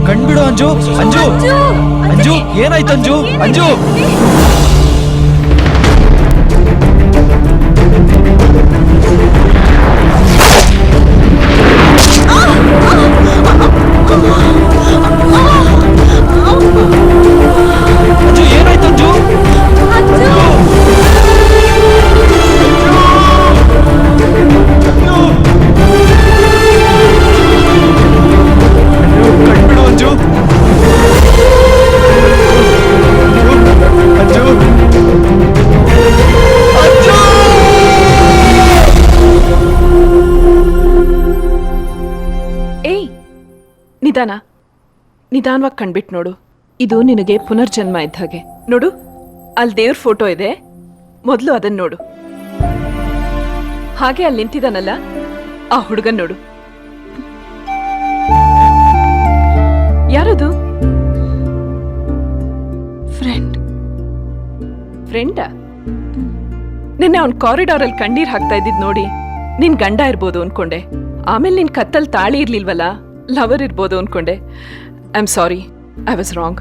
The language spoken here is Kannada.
ಕಣ್ಬಿಡು ಅಂಜು. ಅಂಜು ಅಂಜು ಏನಾಯ್ತು ಅಂಜು? ಅಂಜು ಅಂಜು ಏನಾಯ್ತು ಅಂಜು? ಕಣ್ಬಿಡು ಅಂಜು. ಅಂಜು ಅಂಜು ಏಯ್, ನಿಧಾನವಾಗಿ ಕಣ್ಬಿಟ್ಟು ನೋಡು. ಇದು ನಿನಗೆ ಪುನರ್ಜನ್ಮ ಇದ್ದ ಹಾಗೆ. ನೋಡು, ಅಲ್ಲಿ ದೇವ್ರ ಫೋಟೋ ಇದೆ, ಮೊದಲು ಅದನ್ನ ನೋಡು. ಹಾಗೆ ಅಲ್ಲಿ ನಿಂತಿದ್ದಾನಲ್ಲ ಆ ಹುಡುಗನ್ ನೋಡು. ಯಾರದು? ಫ್ರೆಂಡಾ? ನಿನ್ನೆ ಅವ್ನ್ ಕಾರಿಡಾರಲ್ಲಿ ಕಣ್ಣೀರ್ ಹಾಕ್ತಾ ಇದ್ದಿದ್ ನೋಡಿ ನಿನ್ ಗಂಡ ಇರ್ಬೋದು ಅನ್ಕೊಂಡೆ. ಆಮೇಲೆ ನಿನ್ ಕತ್ತಲ್ ತಾಳಿ ಇರ್ಲಿಲ್ವಲ್ಲ, ಲವರ್ ಇರ್ಬೋದು ಅನ್ಕೊಂಡೆ. I am sorry, I was wrong.